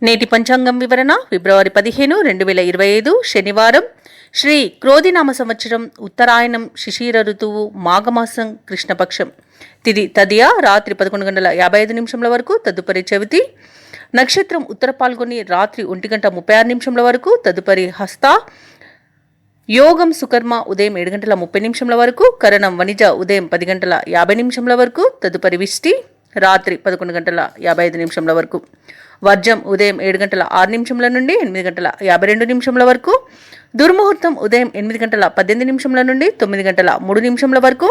నేటి పంచాంగం వివరణ ఫిబ్రవరి 15, 2025 శనివారం. శ్రీ క్రోధినామ సంవత్సరం, ఉత్తరాయణం, శిశిర ఋతువు, మాఘమాసం, కృష్ణపక్షం. తిది తదియ రాత్రి 11:55 వరకు, తదుపరి చవితి. నక్షత్రం ఉత్తర పాల్గొని రాత్రి 1:36 వరకు, తదుపరి హస్త. యోగం సుకర్మ ఉదయం 7:30 వరకు, కరణం వనిజ ఉదయం 10:50 వరకు, తదుపరి విష్టి రాత్రి 11:55 వరకు. వర్జం ఉదయం 7:06 నుండి 8:52 వరకు. దుర్ముహూర్తం ఉదయం 8:18 నుండి 9:03 వరకు.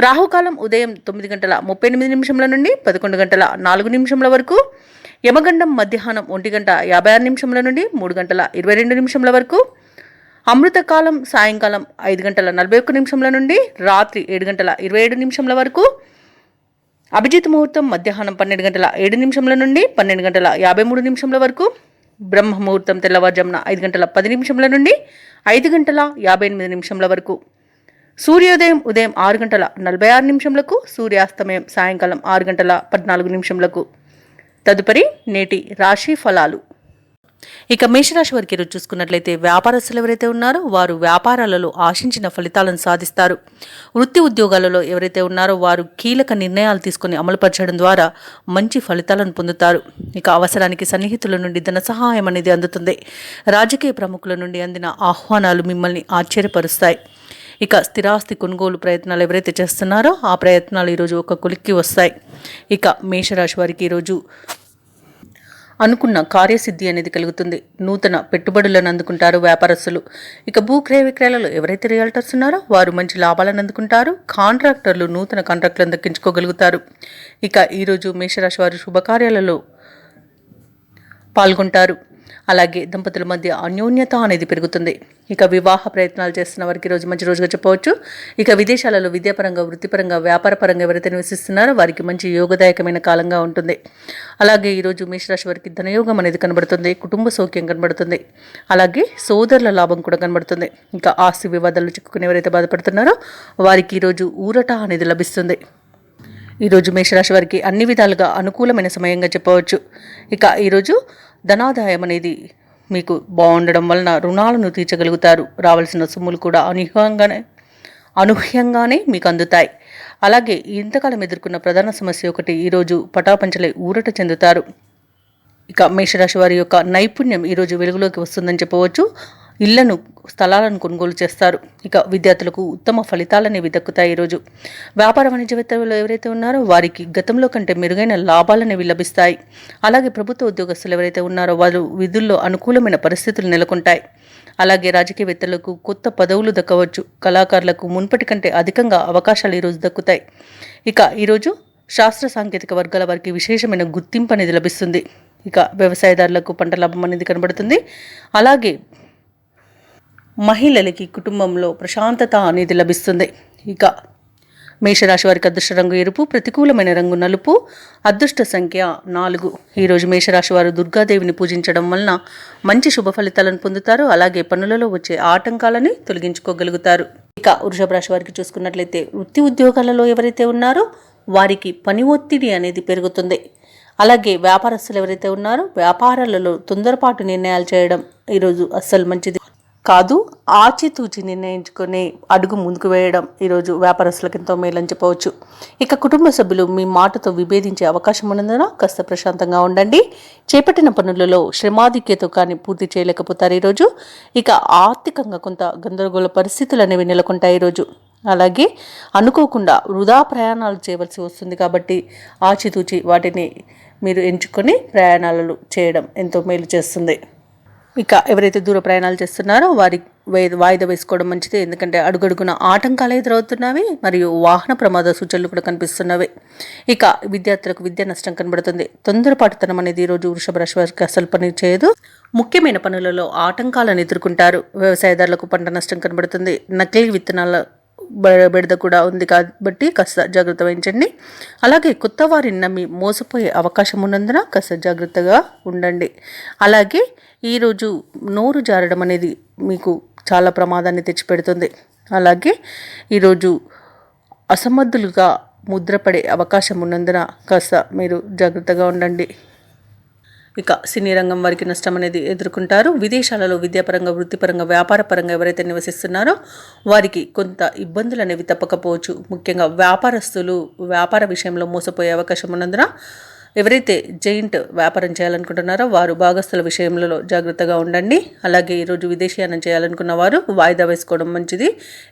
రాహుకాలం ఉదయం 9:38 నుండి 11:04 వరకు. యమగండం మధ్యాహ్నం 1:56 నుండి 3:22 వరకు. అమృతకాలం సాయంకాలం 5:41 నుండి రాత్రి 7:27 వరకు. అభిజిత్ ముహూర్తం మధ్యాహ్నం 12:07 నుండి 12:53 వరకు. బ్రహ్మ ముహూర్తం తెల్లవారుజామున 5:10 నుండి 5:58 వరకు. సూర్యోదయం ఉదయం 6:46 సూర్యాస్తమయం సాయంకాలం 6:14 తదుపరి నేటి రాశి ఫలాలు. ఇక మేషరాశి వారికి ఈరోజు చూసుకున్నట్లయితే వ్యాపారస్తులు ఎవరైతే ఉన్నారో వారు వ్యాపారాలలో ఆశించిన ఫలితాలను సాధిస్తారు. వృత్తి ఉద్యోగాలలో ఎవరైతే ఉన్నారో వారు కీలక నిర్ణయాలు తీసుకుని అమలుపరచడం ద్వారా మంచి ఫలితాలను పొందుతారు. ఇక అవసరానికి సన్నిహితుల నుండి ధన సహాయం అనేది అందుతుంది. రాజకీయ ప్రముఖుల నుండి అందిన ఆహ్వానాలు మిమ్మల్ని ఆశ్చర్యపరుస్తాయి. ఇక స్థిరాస్తి కొనుగోలు ప్రయత్నాలు ఎవరైతే చేస్తున్నారో ఆ ప్రయత్నాలు ఈరోజు ఒక కొలిక్కి వస్తాయి. ఇక మేషరాశి వారికి ఈరోజు అనుకున్న కార్యసిద్ధి అనేది కలుగుతుంది. నూతన పెట్టుబడులను అందుకుంటారు వ్యాపారస్తులు. ఇక భూక్రయ విక్రయాలలో ఎవరైతే రియల్టర్స్ ఉన్నారో వారు మంచి లాభాలను అందుకుంటారు. కాంట్రాక్టర్లు నూతన కాంట్రాక్టులను దక్కించుకోగలుగుతారు. ఇక ఈరోజు మేషరాశి వారు శుభకార్యాలలో పాల్గొంటారు. అలాగే దంపతుల మధ్య అన్యోన్యత అనేది పెరుగుతుంది. ఇక వివాహ ప్రయత్నాలు చేస్తున్న వారికి ఈరోజు మంచి రోజుగా చెప్పవచ్చు. ఇక విదేశాలలో విద్యాపరంగా, వృత్తిపరంగా, వ్యాపారపరంగా ఎవరైతే నివసిస్తున్నారో వారికి మంచి యోగదాయకమైన కాలంగా ఉంటుంది. అలాగే ఈరోజు మేషరాశి వారికి ధనయోగం అనేది కనబడుతుంది. కుటుంబ సౌఖ్యం కనబడుతుంది. అలాగే సోదరుల లాభం కూడా కనబడుతుంది. ఇంకా ఆస్తి వివాదాలు చిక్కుకుని ఎవరైతే బాధపడుతున్నారో వారికి ఈరోజు ఊరట అనేది లభిస్తుంది. ఈరోజు మేషరాశి వారికి అన్ని విధాలుగా అనుకూలమైన సమయంగా చెప్పవచ్చు. ఇక ఈరోజు ధనాదాయం అనేది మీకు బాగుండడం వలన రుణాలను తీర్చగలుగుతారు. రావాల్సిన సొమ్ములు కూడా అనూహ్యంగానే మీకు అందుతాయి. అలాగే ఇంతకాలం ఎదుర్కొన్న ప్రధాన సమస్య ఒకటి ఈరోజు పటాపంచలై ఊరట చెందుతారు. ఇక మేషరాశి వారి యొక్క నైపుణ్యం ఈరోజు వెలుగులోకి వస్తుందని చెప్పవచ్చు. ఇళ్లను, స్థలాలను కొనుగోలు చేస్తారు. ఇక విద్యార్థులకు ఉత్తమ ఫలితాలనేవి దక్కుతాయి. ఈరోజు వ్యాపార వాణిజ్యవేత్తలు ఎవరైతే ఉన్నారో వారికి గతంలో కంటే మెరుగైన లాభాలనేవి లభిస్తాయి. అలాగే ప్రభుత్వ ఉద్యోగస్తులు ఎవరైతే ఉన్నారో వారు విధుల్లో అనుకూలమైన పరిస్థితులు నెలకొంటాయి. అలాగే రాజకీయవేత్తలకు కొత్త పదవులు దక్కవచ్చు. కళాకారులకు మున్పటి కంటే అధికంగా అవకాశాలు ఈరోజు దక్కుతాయి. ఇక ఈరోజు శాస్త్ర సాంకేతిక వర్గాల వారికి విశేషమైన గుర్తింపు అనేది లభిస్తుంది. ఇక వ్యవసాయదారులకు పంట లాభం అనేది కనబడుతుంది. అలాగే మహిళలకి కుటుంబంలో ప్రశాంతత అనేది లభిస్తుంది. ఇక మేషరాశి వారికి అదృష్ట రంగు ఎరుపు, ప్రతికూలమైన రంగు నలుపు, అదృష్ట సంఖ్య 4. ఈరోజు మేషరాశి వారు దుర్గాదేవిని పూజించడం వలన మంచి శుభ ఫలితాలను పొందుతారు. అలాగే పనులలో వచ్చే ఆటంకాలని తొలగించుకోగలుగుతారు. ఇక వృషభ రాశి వారికి చూసుకున్నట్లయితే వృత్తి ఉద్యోగాలలో ఎవరైతే ఉన్నారో వారికి పని ఒత్తిడి అనేది పెరుగుతుంది. అలాగే వ్యాపారస్తులు ఎవరైతే ఉన్నారో వ్యాపారాలలో తొందరపాటు నిర్ణయాలు చేయడం ఈరోజు అస్సలు మంచిది కాదు. ఆచితూచి నిర్ణయించుకొని అడుగు ముందుకు వేయడం ఈరోజు వ్యాపారస్తులకు ఎంతో మేలని చెప్పవచ్చు. ఇక కుటుంబ సభ్యులు మీ మాటతో విభేదించే అవకాశం ఉన్నందున కాస్త ప్రశాంతంగా ఉండండి. చేపట్టిన పనులలో శ్రమాధిక్యతో కానీ పూర్తి చేయలేకపోతారు ఈరోజు. ఇక ఆర్థికంగా కొంత గందరగోళ పరిస్థితులు అనేవి నెలకొంటాయి ఈరోజు. అలాగే అనుకోకుండా వృధా ప్రయాణాలు చేయవలసి వస్తుంది. కాబట్టి ఆచితూచి వాటిని మీరు ఎంచుకొని ప్రయాణాలు చేయడం ఎంతో మేలు చేస్తుంది. ఇక ఎవరైతే దూర ప్రయాణాలు చేస్తున్నారో వారి వాయిదా వేసుకోవడం మంచిది. ఎందుకంటే అడుగడుగున ఆటంకాలు ఎదురవుతున్నవి మరియు వాహన ప్రమాద సూచనలు కూడా కనిపిస్తున్నవి. ఇక విద్యార్థులకు విద్యా నష్టం కనబడుతుంది. తొందరపాటుతనం అనేది ఈరోజు వృషభ రాశి వారికి అసలు పని చేయదు. ముఖ్యమైన పనులలో ఆటంకాలను ఎదుర్కొంటారు. వ్యవసాయదారులకు పంట నష్టం కనబడుతుంది. నకిలీ విత్తనాల బెడద కూడా ఉంది కాబట్టి కాస్త జాగ్రత్త వహించండి. అలాగే కొత్త వారిని నమ్మి మోసపోయే అవకాశం ఉన్నందున కాస్త జాగ్రత్తగా ఉండండి. అలాగే ఈరోజు నోరు జారడం అనేది మీకు చాలా ప్రమాదాన్ని తెచ్చిపెడుతుంది. అలాగే ఈరోజు అసమర్థులుగా ముద్రపడే అవకాశం ఉన్నందున కాస్త మీరు జాగ్రత్తగా ఉండండి. ఇక సినీ రంగం వారికి నష్టం అనేది ఎదుర్కొంటారు. విదేశాలలో విద్యాపరంగా, వృత్తిపరంగా, వ్యాపారపరంగా ఎవరైతే నివసిస్తున్నారో వారికి కొంత ఇబ్బందులు అనేవి తప్పకపోవచ్చు. ముఖ్యంగా వ్యాపారస్తులు వ్యాపార విషయంలో మోసపోయే అవకాశం ఉన్నందున ఎవరైతే జైంట్ వ్యాపారం చేయాలనుకుంటున్నారో వారు భాగస్తుల విషయంలో జాగ్రత్తగా ఉండండి. అలాగే ఈరోజు విదేశీయానం చేయాలనుకున్న వారు వాయిదా వేసుకోవడం మంచిది,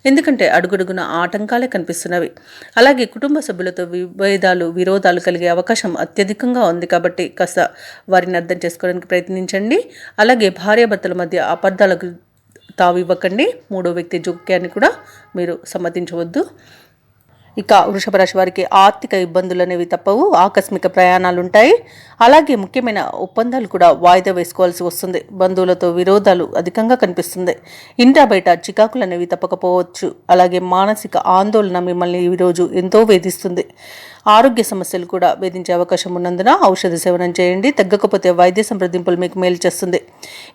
ఎందుకంటే అడుగడుగున ఆటంకాలే కనిపిస్తున్నవి. అలాగే కుటుంబ సభ్యులతో విరోధాలు కలిగే అవకాశం అత్యధికంగా ఉంది కాబట్టి కాస్త వారిని అర్థం చేసుకోవడానికి ప్రయత్నించండి. అలాగే భార్యాభర్తల మధ్య అబద్ధాలకు తావివ్వకండి. మూడో వ్యక్తి జోక్యాన్ని కూడా మీరు సమ్మతించవద్దు. ఇక వృషభ రాశి వారికి ఆర్థిక ఇబ్బందులు అనేవి తప్పవు. ఆకస్మిక ప్రయాణాలు ఉంటాయి. అలాగే ముఖ్యమైన ఒప్పందాలు కూడా వాయిదా వేసుకోవాల్సి వస్తుంది. బంధువులతో విరోధాలు అధికంగా కనిపిస్తుంది. ఇంటా బయట చికాకులు అనేవి తప్పకపోవచ్చు. అలాగే మానసిక ఆందోళన మిమ్మల్ని ఈరోజు ఎంతో వేధిస్తుంది. ఆరోగ్య సమస్యలు కూడా వేధించే అవకాశం ఉన్నందున ఔషధ సేవనం చేయండి. తగ్గకపోతే వైద్య సంప్రదింపులు మీకు మేలు చేస్తుంది.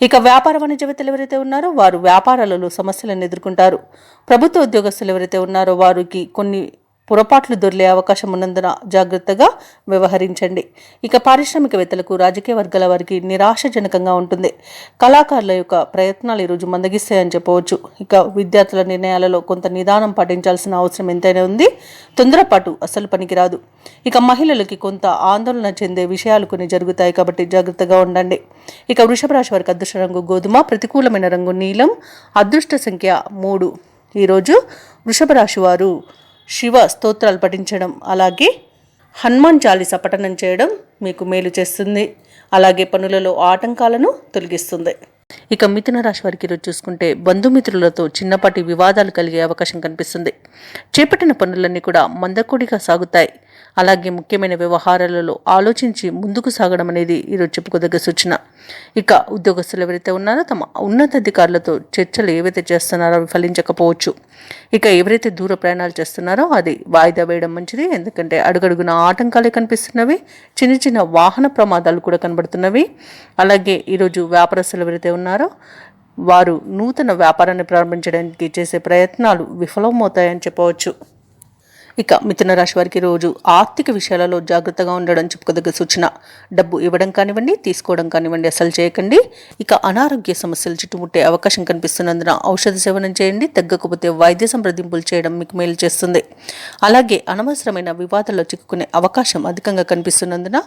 ఇక వ్యాపార వాణిజ్యవేత్తలు ఎవరైతే ఉన్నారో వారు వ్యాపారాలలో సమస్యలను ఎదుర్కొంటారు. ప్రభుత్వ ఉద్యోగస్తులు ఎవరైతే ఉన్నారో వారికి కొన్ని పొరపాట్లు దొరికే అవకాశం ఉన్నందున జాగ్రత్తగా వ్యవహరించండి. ఇక పారిశ్రామికవేత్తలకు, రాజకీయ వర్గాల వారికి నిరాశజనకంగా ఉంటుంది. కళాకారుల యొక్క ప్రయత్నాలు ఈరోజు మందగిస్తాయని చెప్పవచ్చు. ఇక విద్యార్థుల నిర్ణయాలలో కొంత నిదానం పాటించాల్సిన అవసరం ఎంతైనా ఉంది. తొందరపాటు అసలు పనికిరాదు. ఇక మహిళలకి కొంత ఆందోళన చెందే విషయాలు కొన్ని జరుగుతాయి కాబట్టి జాగ్రత్తగా ఉండండి. ఇక వృషభ రాశి వారికి అదృష్ట రంగు గోధుమ, ప్రతికూలమైన రంగు నీలం, అదృష్ట సంఖ్య 3. ఈరోజు వృషభ రాశి వారు శివ స్తోత్రాలు పఠించడం, అలాగే హనుమాన్ చాలీసా పఠనం చేయడం మీకు మేలు చేస్తుంది. అలాగే పనులలో ఆటంకాలను తొలగిస్తుంది. ఇక మిథున రాశి వారికి ఈరోజు చూసుకుంటే బంధుమిత్రులతో చిన్నపాటి వివాదాలు కలిగే అవకాశం కనిపిస్తుంది. చేపట్టిన పనులన్నీ కూడా మందకొడిగా సాగుతాయి. అలాగే ముఖ్యమైన వ్యవహారాలలో ఆలోచించి ముందుకు సాగడం అనేది ఈరోజు చెప్పుకోదగ్గ సూచన. ఇక ఉద్యోగస్తులు ఎవరైతే ఉన్నారో తమ ఉన్నతాధికారులతో చర్చలు ఏవైతే చేస్తున్నారో అవి ఫలించకపోవచ్చు. ఇక ఎవరైతే దూర ప్రయాణాలు చేస్తున్నారో అది వాయిదా వేయడం మంచిది, ఎందుకంటే అడుగడుగున ఆటంకాలే కనిపిస్తున్నవి. చిన్న చిన్న వాహన ప్రమాదాలు కూడా కనబడుతున్నవి. అలాగే ఈరోజు వ్యాపారస్తులు ఎవరైతే ఉన్నారో వారు నూతన వ్యాపారాన్ని ప్రారంభించడానికి చేసే ప్రయత్నాలు విఫలమవుతాయని చెప్పవచ్చు. ఇక మిథున రాశి వారికి రోజు ఆర్థిక విషయాలలో జాగ్రత్తగా ఉండడం చెప్పుకోదగ్గ సూచన. డబ్బు ఇవ్వడం కానివ్వండి, తీసుకోవడం కానివ్వండి అసలు చేయకండి. ఇక అనారోగ్య సమస్యలు చుట్టుముట్టే అవకాశం కనిపిస్తున్నందున ఔషధ సేవనం చేయండి. తగ్గకపోతే వైద్య సంప్రదింపులు చేయడం మీకు మేలు చేస్తుంది. అలాగే అనవసరమైన వివాదాల్లో చిక్కుకునే అవకాశం అధికంగా కనిపిస్తున్నందున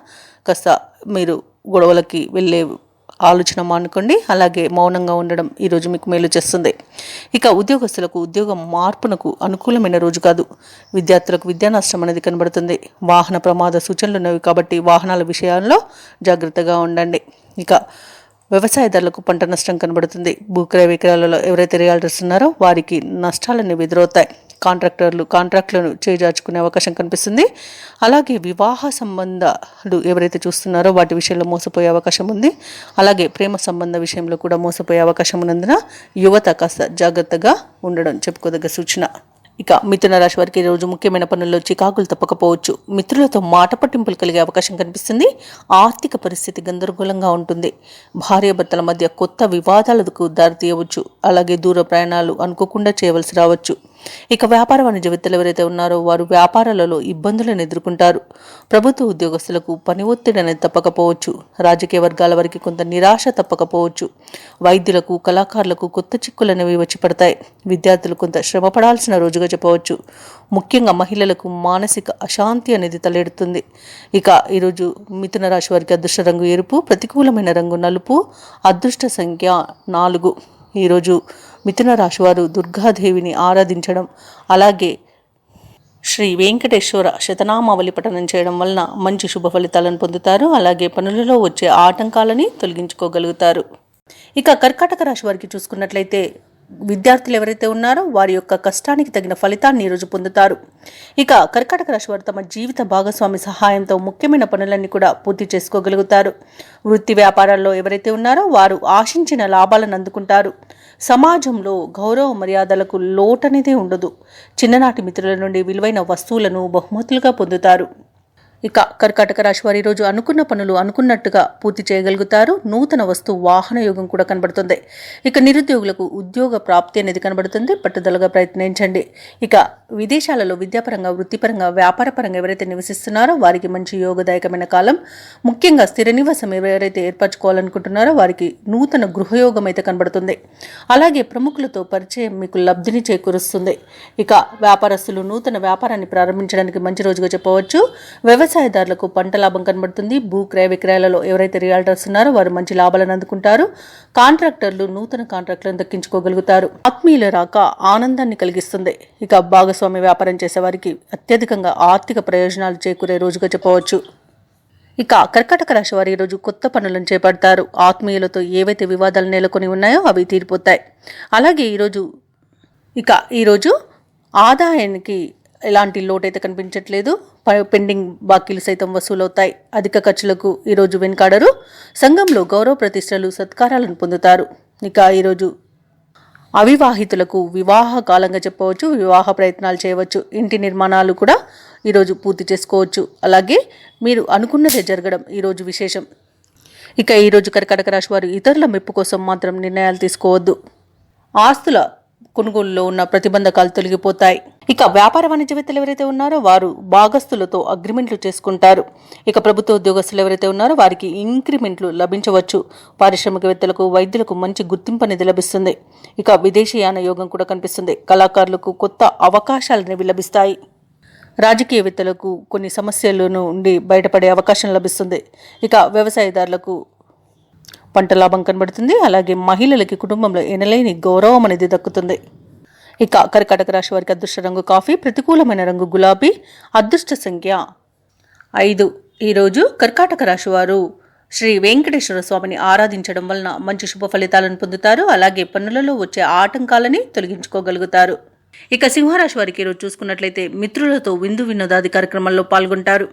కాస్త మీరు గొడవలకి వెళ్ళే ఆలోచన మానుకోండి. అలాగే మౌనంగా ఉండడం ఈరోజు మీకు మేలు చేస్తుంది. ఇక ఉద్యోగస్తులకు ఉద్యోగ మార్పునకు అనుకూలమైన రోజు కాదు. విద్యార్థులకు విద్యా నష్టం అనేది కనబడుతుంది. వాహన ప్రమాద సూచనలు ఉన్నవి కాబట్టి వాహనాల విషయాల్లో జాగ్రత్తగా ఉండండి. ఇక వ్యవసాయదారులకు పంట నష్టం కనబడుతుంది. భూక్రయ విక్రయాలలో ఎవరైతే రియల్టర్స్ ఉన్నారో వారికి నష్టాలన్నీ ఎదురవుతాయి. కాంట్రాక్టులను చేజార్చుకునే అవకాశం కనిపిస్తుంది. అలాగే వివాహ సంబంధాలు ఎవరైతే చూస్తున్నారో వాటి విషయంలో మోసపోయే అవకాశం ఉంది. అలాగే ప్రేమ సంబంధ విషయంలో కూడా మోసపోయే అవకాశం ఉన్నందున యువత కాస్త జాగ్రత్తగా ఉండడం చెప్పుకోదగ్గ సూచన. ఇక మిథున రాశి వారికి ఈరోజు ముఖ్యమైన పనుల్లో చికాకులు తప్పకపోవచ్చు. మిత్రులతో మాట పట్టింపులు కలిగే అవకాశం కనిపిస్తుంది. ఆర్థిక పరిస్థితి గందరగోళంగా ఉంటుంది. భార్యాభర్తల మధ్య కొత్త వివాదాలకు దారితీయవచ్చు. అలాగే దూర ప్రయాణాలు అనుకోకుండా చేయవలసి రావచ్చు. ఇక వ్యాపార వాణిజ్యవేత్తలు ఎవరైతే ఉన్నారో వారు వ్యాపారాలలో ఇబ్బందులను ఎదుర్కొంటారు. ప్రభుత్వ ఉద్యోగస్తులకు పని ఒత్తిడి అనేది తప్పకపోవచ్చు. రాజకీయ వర్గాల వారికి కొంత నిరాశ తప్పకపోవచ్చు. వైద్యులకు, కళాకారులకు కొత్త చిక్కులు అనేవి వచ్చి పడతాయి. విద్యార్థులు కొంత శ్రమ పడాల్సిన రోజుగా చెప్పవచ్చు. ముఖ్యంగా మహిళలకు మానసిక అశాంతి అనేది తలెడుతుంది. ఇక ఈరోజు మిథున రాశి వారికి అదృష్ట రంగు ఎరుపు, ప్రతికూలమైన రంగు నలుపు, అదృష్ట సంఖ్య 4. ఈరోజు మిథున రాశివారు దుర్గాదేవిని ఆరాధించడం, అలాగే శ్రీ వెంకటేశ్వర శతనామావళి పఠనం చేయడం వలన మంచి శుభ ఫలితాలను పొందుతారు. అలాగే పనులలో వచ్చే ఆటంకాలని తొలగించుకోగలుగుతారు. ఇక కర్కాటక రాశి వారికి చూసుకున్నట్లయితే విద్యార్థులు ఎవరైతే ఉన్నారో వారి యొక్క కష్టానికి తగిన ఫలితాన్ని ఈరోజు పొందుతారు. ఇక కర్కాటక రాశి వారు తమ జీవిత భాగస్వామి సహాయంతో ముఖ్యమైన పనులన్నీ కూడా పూర్తి చేసుకోగలుగుతారు. వృత్తి వ్యాపారాల్లో ఎవరైతే ఉన్నారో వారు ఆశించిన లాభాలను అందుకుంటారు. సమాజంలో గౌరవ మర్యాదలకు లోటనేదే ఉండదు. చిన్ననాటి మిత్రుల నుండి విలువైన వస్తువులను బహుమతులుగా పొందుతారు. ఇక కర్కాటక రాశి వారు ఈరోజు అనుకున్న పనులు అనుకున్నట్టుగా పూర్తి చేయగలుగుతారు. నూతన వస్తు వాహన యోగం కూడా కనబడుతుంది. ఇక నిరుద్యోగులకు ఉద్యోగ ప్రాప్తి అనేది కనబడుతుంది. పట్టుదలగా ప్రయత్నించండి. ఇక విదేశాలలో విద్యాపరంగా, వృత్తిపరంగా, వ్యాపారపరంగా ఎవరైతే నివసిస్తున్నారో వారికి మంచి యోగదాయకమైన కాలం. ముఖ్యంగా స్థిర నివాసం ఎవరైతే ఏర్పరచుకోవాలనుకుంటున్నారో వారికి నూతన గృహయోగం అయితే కనబడుతుంది. అలాగే ప్రముఖులతో పరిచయం మీకు లబ్ధిని చేకూరుస్తుంది. ఇక వ్యాపారస్తులు నూతన వ్యాపారాన్ని ప్రారంభించడానికి మంచి రోజుగా చెప్పవచ్చు. వ్యవసాయదారులకు పంట లాభం కనబడుతుంది. భూ క్రయ విక్రయాలలో ఎవరైతే రియాల్టర్స్ ఉన్నారో వారు మంచి లాభాలను అందుకుంటారు. కాంట్రాక్టర్లు నూతన కాంట్రాక్టులను దక్కించుకోగలుగుతారు. ఆత్మీయుల రాక ఆనందాన్ని కలిగిస్తుంది. ఇక భాగస్వామి వ్యాపారం చేసే వారికి అత్యధికంగా ఆర్థిక ప్రయోజనాలు చేకూరే రోజుగా చెప్పవచ్చు. ఇక కర్కాటక రాశి వారు ఈరోజు కొత్త పనులను చేపడతారు. ఆత్మీయులతో ఏవైతే వివాదాలు నెలకొని ఉన్నాయో అవి తీరిపోతాయి. అలాగే ఈరోజు ఆదాయానికి ఎలాంటి లోటైతే కనిపించట్లేదు. పెండింగ్ బాకీలు సైతం వసూలవుతాయి. అధిక ఖర్చులకు ఈరోజు వెనుకాడరు. సంఘంలో గౌరవ ప్రతిష్టలు, సత్కారాలను పొందుతారు. ఇక ఈరోజు అవివాహితులకు వివాహ కాలంగా చెప్పవచ్చు. వివాహ ప్రయత్నాలు చేయవచ్చు. ఇంటి నిర్మాణాలు కూడా ఈరోజు పూర్తి చేసుకోవచ్చు. అలాగే మీరు అనుకున్నదే జరగడం ఈరోజు విశేషం. ఇక ఈరోజు కర్కాటక రాశి వారు ఇతరుల మెప్పు కోసం మాత్రం నిర్ణయాలు తీసుకోవద్దు. ఆస్తుల కొనుగోలులో ఉన్న ప్రతిబంధకాలు తొలగిపోతాయి. ఇక వ్యాపార వాణిజ్యవేత్తలు ఎవరైతే ఉన్నారో వారు భాగస్తులతో అగ్రిమెంట్లు చేసుకుంటారు. ఇక ప్రభుత్వ ఉద్యోగస్తులు ఎవరైతే ఉన్నారో వారికి ఇంక్రిమెంట్లు లభించవచ్చు. పారిశ్రామికవేత్తలకు, వైద్యులకు మంచి గుర్తింపు అనేది లభిస్తుంది. ఇక విదేశీయాన యోగం కూడా కనిపిస్తుంది. కళాకారులకు కొత్త అవకాశాలు అనేవి లభిస్తాయి. రాజకీయవేత్తలకు కొన్ని సమస్యల నుండి బయటపడే అవకాశం లభిస్తుంది. ఇక వ్యవసాయదారులకు పంట లాభం కనబడుతుంది. అలాగే మహిళలకి కుటుంబంలో ఎనలేని గౌరవం అనేది దక్కుతుంది. ఇక కర్కాటక రాశి వారికి అదృష్ట రంగు కాఫీ, ప్రతికూలమైన రంగు గులాబీ, అదృష్ట సంఖ్య 5. ఈరోజు కర్కాటక రాశి వారు శ్రీ వెంకటేశ్వర స్వామిని ఆరాధించడం వలన మంచి శుభ ఫలితాలను పొందుతారు. అలాగే పనులలో వచ్చే ఆటంకాలని తొలగించుకోగలుగుతారు. ఇక సింహరాశి వారికి ఈరోజు చూసుకున్నట్లయితే మిత్రులతో విందు వినోదాది కార్యక్రమాల్లో పాల్గొంటారు.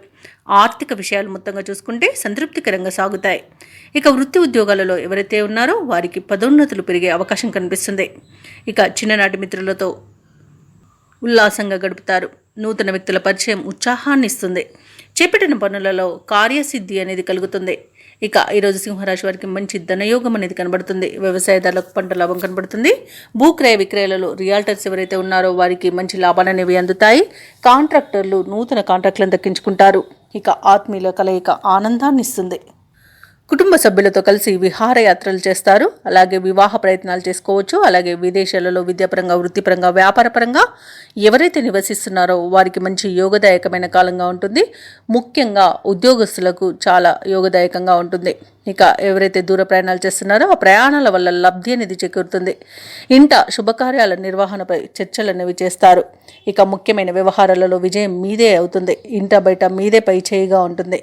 ఆర్థిక విషయాలు మొత్తంగా చూసుకుంటే సంతృప్తికరంగా సాగుతాయి. ఇక వృత్తి ఉద్యోగాలలో ఎవరైతే ఉన్నారో వారికి పదోన్నతులు పెరిగే అవకాశం కనిపిస్తుంది. ఇక చిన్ననాటి మిత్రులతో ఉల్లాసంగా గడుపుతారు. నూతన వ్యక్తుల పరిచయం ఉత్సాహాన్ని ఇస్తుంది. చేపట్టిన పనులలో కార్యసిద్ధి అనేది కలుగుతుంది. ఇక ఈరోజు సింహరాశి వారికి మంచి ధనయోగం అనేది కనబడుతుంది. వ్యవసాయదారులకు పంట లాభం కనబడుతుంది. భూక్రయ విక్రయాలలో రియాల్టర్స్ ఎవరైతే ఉన్నారో వారికి మంచి లాభాలు అనేవి అందుతాయి. కాంట్రాక్టర్లు నూతన కాంట్రాక్టులను దక్కించుకుంటారు. ఇక ఆత్మీయుల కలయిక ఆనందాన్ని ఇస్తుంది. కుటుంబ సభ్యులతో కలిసి విహారయాత్రలు చేస్తారు. అలాగే వివాహ ప్రయత్నాలు చేసుకోవచ్చు. అలాగే విదేశాలలో విద్యాపరంగా, వృత్తిపరంగా, వ్యాపారపరంగా ఎవరైతే నివసిస్తున్నారో వారికి మంచి యోగదాయకమైన కాలంగా ఉంటుంది. ముఖ్యంగా ఉద్యోగస్తులకు చాలా యోగదాయకంగా ఉంటుంది. ఇక ఎవరైతే దూర ప్రయాణాలు చేస్తున్నారో ఆ ప్రయాణాల వల్ల లబ్ధి అనేది చేకూరుతుంది. ఇంట శుభకార్యాల నిర్వహణపై చర్చలు అనేవి చేస్తారు. ఇక ముఖ్యమైన వ్యవహారాలలో విజయం మీదే అవుతుంది. ఇంట బయట మీదే పై చేయిగా ఉంటుంది.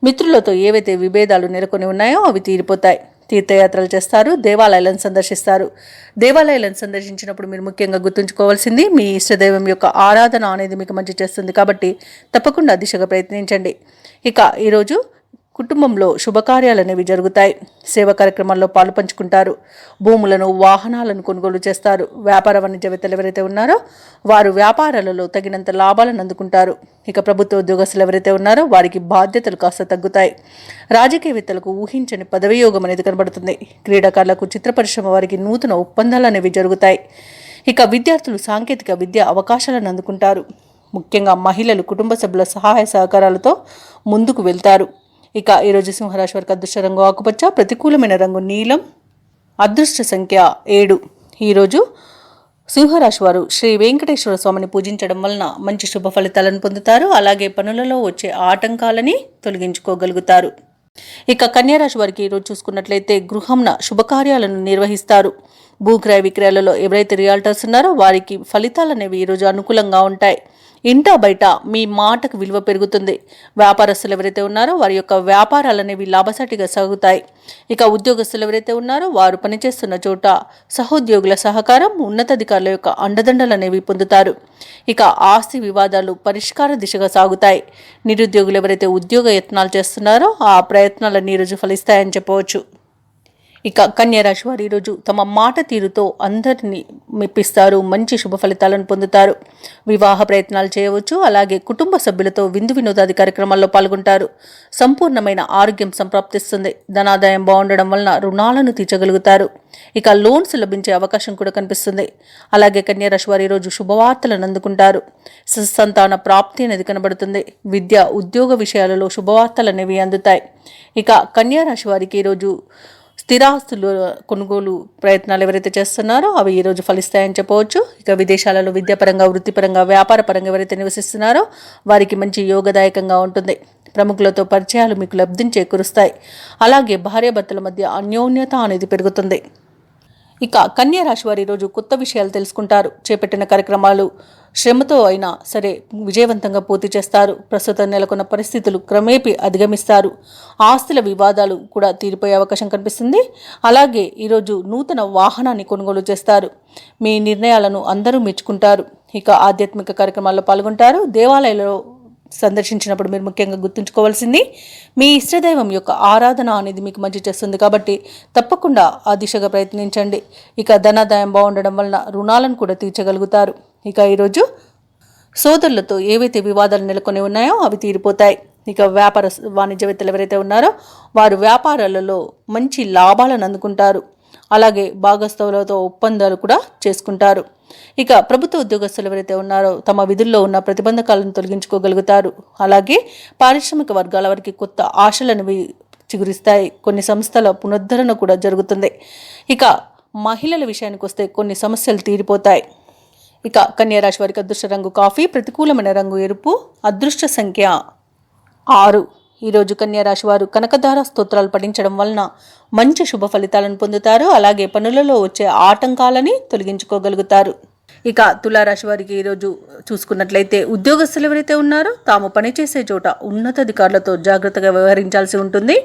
మిత్రులతో ఏవైతే విభేదాలు నెలకొని ఉన్నాయో అవి తీరిపోతాయి. తీర్థయాత్రలు చేస్తారు. దేవాలయాలను సందర్శిస్తారు. దేవాలయాలను సందర్శించినప్పుడు మీరు ముఖ్యంగా గుర్తుంచుకోవాల్సింది మీ ఇష్టదైవం యొక్క ఆరాధన అనేది మీకు మంచి చేస్తుంది. కాబట్టి తప్పకుండా దిశగా ప్రయత్నించండి. ఇక ఈరోజు కుటుంబంలో శుభకార్యాలు అనేవి జరుగుతాయి. సేవా కార్యక్రమాల్లో పాలు పంచుకుంటారు. భూములను, వాహనాలను కొనుగోలు చేస్తారు. వ్యాపార వాణిజ్యవేత్తలు ఎవరైతే ఉన్నారో వారు వ్యాపారాలలో తగినంత లాభాలను అందుకుంటారు. ఇక ప్రభుత్వ ఉద్యోగస్తులు ఎవరైతే ఉన్నారో వారికి బాధ్యతలు కాస్త తగ్గుతాయి. రాజకీయవేత్తలకు ఊహించని పదవి యోగం అనేది కనబడుతుంది. క్రీడాకారులకు, చిత్ర పరిశ్రమ వారికి నూతన ఒప్పందాలు అనేవి జరుగుతాయి. ఇక విద్యార్థులు సాంకేతిక విద్య అవకాశాలను అందుకుంటారు. ముఖ్యంగా మహిళలు కుటుంబ సభ్యుల సహాయ సహకారాలతో ముందుకు వెళ్తారు. ఇక ఈరోజు సింహరాశి వారికి అదృష్ట రంగు ఆకుపచ్చ, ప్రతికూలమైన రంగు నీలం, అదృష్ట సంఖ్య 7. ఈరోజు సింహరాశి వారు శ్రీ వెంకటేశ్వర స్వామిని పూజించడం వలన మంచి శుభ ఫలితాలను పొందుతారు. అలాగే పనులలో వచ్చే ఆటంకాలని తొలగించుకోగలుగుతారు. ఇక కన్యారాశి వారికి ఈరోజు చూసుకున్నట్లయితే గృహంన శుభకార్యాలను నిర్వహిస్తారు. భూక్రయ విక్రయాలలో ఎవరైతే రియాల్టర్స్ ఉన్నారో వారికి ఫలితాలు అనేవి ఈరోజు అనుకూలంగా ఉంటాయి. ఇంటా బయట మీ మాటకు విలువ పెరుగుతుంది. వ్యాపారస్తులు ఎవరైతే ఉన్నారో వారి యొక్క వ్యాపారాలు అనేవి లాభసాటిగా సాగుతాయి. ఇక ఉద్యోగస్తులు ఎవరైతే ఉన్నారో వారు పనిచేస్తున్న చోట సహోద్యోగుల సహకారం, ఉన్నతాధికారుల యొక్క అండదండలు అనేవి పొందుతారు. ఇక ఆస్తి వివాదాలు పరిష్కార దిశగా సాగుతాయి. నిరుద్యోగులు ఎవరైతే ఉద్యోగ యత్నాలు చేస్తున్నారో ఆ ప్రయత్నాలన్నీ ఈరోజు ఫలిస్తాయని చెప్పవచ్చు. ఇక కన్యా రాశి వారు ఈరోజు తమ మాట తీరుతో అందరినీ మెప్పిస్తారు, మంచి శుభ ఫలితాలను పొందుతారు. వివాహ ప్రయత్నాలు చేయవచ్చు, అలాగే కుటుంబ సభ్యులతో విందు వినోదాది కార్యక్రమాల్లో పాల్గొంటారు. సంపూర్ణమైన ఆరోగ్యం సంప్రాప్తిస్తుంది. ధనాదాయం బాగుండడం వలన రుణాలను తీర్చగలుగుతారు. ఇక లోన్స్ లభించే అవకాశం కూడా కనిపిస్తుంది. అలాగే కన్యా రాశి వారు ఈరోజు శుభవార్తలను అందుకుంటారు. సంతాన ప్రాప్తి అనేది కనబడుతుంది. విద్య ఉద్యోగ విషయాలలో శుభవార్తలు అనేవి అందుతాయి. ఇక కన్యా రాశి వారికి ఈరోజు స్థిరాస్తులు కొనుగోలు ప్రయత్నాలు ఎవరైతే చేస్తున్నారో అవి ఈరోజు ఫలిస్తాయని చెప్పవచ్చు. ఇక విదేశాలలో విద్యాపరంగా, వృత్తిపరంగా, వ్యాపారపరంగా ఎవరైతే నివసిస్తున్నారో వారికి మంచి యోగదాయకంగా ఉంటుంది. ప్రముఖులతో పరిచయాలు మీకు లబ్ధిని చేకూరుస్తాయి. అలాగే భార్యాభర్తల మధ్య అన్యోన్యత అనేది పెరుగుతుంది. ఇక కన్యా రాశి వారు ఈరోజు కొత్త విషయాలు తెలుసుకుంటారు. చేపట్టిన కార్యక్రమాలు శ్రమతో అయినా సరే విజయవంతంగా పూర్తి చేస్తారు. ప్రస్తుతం నెలకొన్న పరిస్థితులు క్రమేపీ అధిగమిస్తారు. ఆస్తుల వివాదాలు కూడా తీరిపోయే అవకాశం కనిపిస్తుంది. అలాగే ఈరోజు నూతన వాహనాన్ని కొనుగోలు చేస్తారు. మీ నిర్ణయాలను అందరూ మెచ్చుకుంటారు. ఇక ఆధ్యాత్మిక కార్యక్రమాల్లో పాల్గొంటారు. దేవాలయాలలో సందర్శించినప్పుడు మీరు ముఖ్యంగా గుర్తుంచుకోవాల్సింది మీ ఇష్టదైవం యొక్క ఆరాధన అనేది మీకు మంచి చేస్తుంది కాబట్టి తప్పకుండా ఆ దిశగా ప్రయత్నించండి. ఇక ధనాదాయం బాగుండడం వలన రుణాలను కూడా తీర్చగలుగుతారు. ఇక ఈరోజు సోదరులతో ఏవైతే వివాదాలు నెలకొని ఉన్నాయో అవి తీరిపోతాయి. ఇక వ్యాపార వాణిజ్యవేత్తలు ఎవరైతే ఉన్నారో వారు వ్యాపారాలలో మంచి లాభాలను అందుకుంటారు. అలాగే భాగస్థులతో ఒప్పందాలు కూడా చేసుకుంటారు. ఇక ప్రభుత్వ ఉద్యోగస్తులు ఎవరైతే ఉన్నారో తమ విధుల్లో ఉన్న ప్రతిబంధకాలను తొలగించుకోగలుగుతారు. అలాగే పారిశ్రామిక వర్గాల వారికి కొత్త ఆశలను చిగురిస్తాయి. కొన్ని సంస్థల పునరుద్ధరణ కూడా జరుగుతుంది. ఇక మహిళల విషయానికి వస్తే కొన్ని సమస్యలు తీరిపోతాయి. ఇక కన్యా రాశి వారికి అదృష్ట రంగు కాఫీ, ప్రతికూలమైన రంగు ఎరుపు, అదృష్ట సంఖ్య 6. ఈరోజు కన్యా రాశి వారు కనకధార స్తోత్రాలు పఠించడం వలన మంచి శుభ ఫలితాలను పొందుతారు. అలాగే పనులలో వచ్చే ఆటంకాలని తొలగించుకోగలుగుతారు. ఇక తులారాశి వారికి ఈరోజు చూసుకున్నట్లయితే ఉద్యోగస్తులు ఎవరైతే ఉన్నారో తాము పనిచేసే చోట ఉన్నతాధికారులతో జాగ్రత్తగా వ్యవహరించాల్సి ఉంటుంది.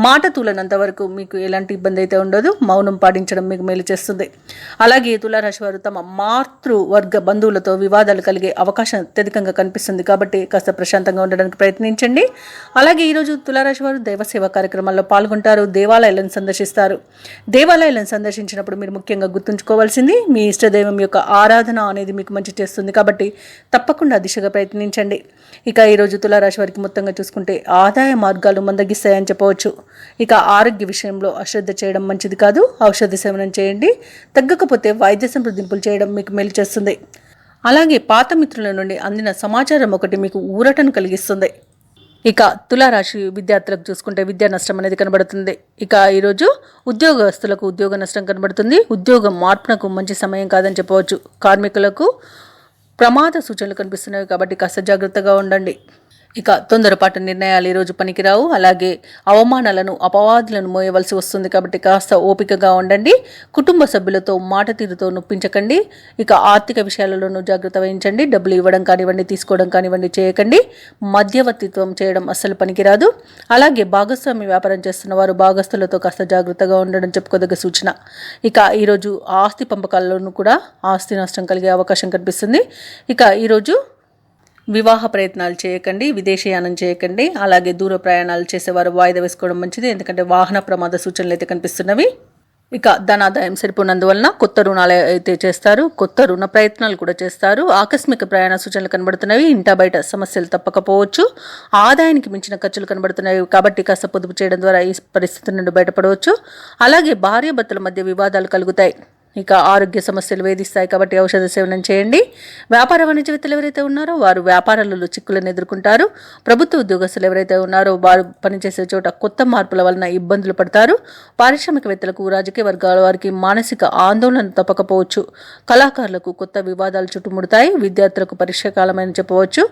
మాట తూలనంత వరకు మీకు ఎలాంటి ఇబ్బంది అయితే ఉండదు. మౌనం పాటించడం మీకు మేలు చేస్తుంది. అలాగే తులారాశి వారు తమ మాతృవర్గ బంధువులతో వివాదాలు కలిగే అవకాశం అత్యధికంగా కనిపిస్తుంది కాబట్టి కాస్త ప్రశాంతంగా ఉండడానికి ప్రయత్నించండి. అలాగే ఈరోజు తులారాశి వారు దైవసేవ కార్యక్రమాల్లో పాల్గొంటారు. దేవాలయాలను సందర్శిస్తారు. దేవాలయాలను సందర్శించినప్పుడు మీరు ముఖ్యంగా గుర్తుంచుకోవాల్సింది మీ ఇష్టదైవం యొక్క ఆరాధన అనేది మీకు మంచి చేస్తుంది కాబట్టి తప్పకుండా దిశగా ప్రయత్నించండి. ఇక ఈరోజు తులారాశి వారికి మొత్తంగా చూసుకుంటే ఆదాయ మార్గాలు మందగిస్తాయని చెప్పవచ్చు. ఇక ఆరోగ్య విషయంలో అశ్రద్ధ చేయడం మంచిది కాదు. ఔషధ సేవనం చేయండి. తగ్గకపోతే వైద్య సంప్రదింపులు చేయడం మీకు మేలు చేస్తుంది. అలాగే పాత మిత్రుల నుండి అందిన సమాచారం ఒకటి మీకు ఊరటను కలిగిస్తుంది. ఇక తులారాశి విద్యార్థులకు చూసుకుంటే విద్యా నష్టం అనేది కనబడుతుంది. ఇక ఈరోజు ఉద్యోగస్తులకు ఉద్యోగ నష్టం కనబడుతుంది. ఉద్యోగం మార్పునకు మంచి సమయం కాదని చెప్పవచ్చు. కార్మికులకు ప్రమాద సూచనలు కనిపిస్తున్నాయి కాబట్టి కాస్త జాగ్రత్తగా ఉండండి. ఇక తొందరపాటు నిర్ణయాలు ఈరోజు పనికిరావు. అలాగే అవమానాలను, అపవాదులను మోయవలసి వస్తుంది కాబట్టి కాస్త ఓపికగా ఉండండి. కుటుంబ సభ్యులతో మాట తీరుతో నొప్పించకండి. ఇక ఆర్థిక విషయాలలోనూ జాగ్రత్త వహించండి. డబ్బులు ఇవ్వడం కానివ్వండి, తీసుకోవడం కానివ్వండి చేయకండి. మధ్యవర్తిత్వం చేయడం అస్సలు పనికిరాదు. అలాగే భాగస్వామి వ్యాపారం చేస్తున్న వారు భాగస్తులతో కాస్త జాగ్రత్తగా ఉండడం చెప్పుకోదగ్గ సూచన. ఇక ఈరోజు ఆస్తి పంపకాల్లోనూ కూడా ఆస్తి నష్టం కలిగే అవకాశం కనిపిస్తుంది. ఇక ఈరోజు వివాహ ప్రయత్నాలు చేయకండి, విదేశీయానం చేయకండి. అలాగే దూర ప్రయాణాలు చేసేవారు వాయిదా వేసుకోవడం మంచిది, ఎందుకంటే వాహన ప్రమాద సూచనలు అయితే కనిపిస్తున్నవి. ఇక ధనాదాయం సరిపోనందువలన కొత్త రుణాలు అయితే చేస్తారు. కొత్త రుణ ప్రయత్నాలు కూడా చేస్తారు. ఆకస్మిక ప్రయాణ సూచనలు కనబడుతున్నవి. ఇంటా బయట సమస్యలు తప్పకపోవచ్చు. ఆదాయానికి మించిన ఖర్చులు కనబడుతున్నాయి కాబట్టి కాస్త పొదుపు చేయడం ద్వారా ఈ పరిస్థితి నుండి బయటపడవచ్చు. అలాగే భార్యాభర్తల మధ్య వివాదాలు కలుగుతాయి. ఇక ఆరోగ్య సమస్యలు వేధిస్తాయి కాబట్టి ఔషధ సేవనం చేయండి. వ్యాపార వాణిజ్యవేత్తలు ఎవరైతే ఉన్నారో వారు వ్యాపారాలలో చిక్కులను ఎదుర్కొంటారు. ప్రభుత్వ ఉద్యోగస్తులు ఎవరైతే ఉన్నారో వారు పనిచేసే చోట కొత్త మార్పుల వలన ఇబ్బందులు పడతారు. పారిశ్రామికవేత్తలకు, రాజకీయ వర్గాల వారికి మానసిక ఆందోళన తప్పకపోవచ్చు. కళాకారులకు కొత్త వివాదాలు చుట్టుముడతాయి. విద్యార్థులకు పరీక్ష కాలమని చెప్పవచ్చు.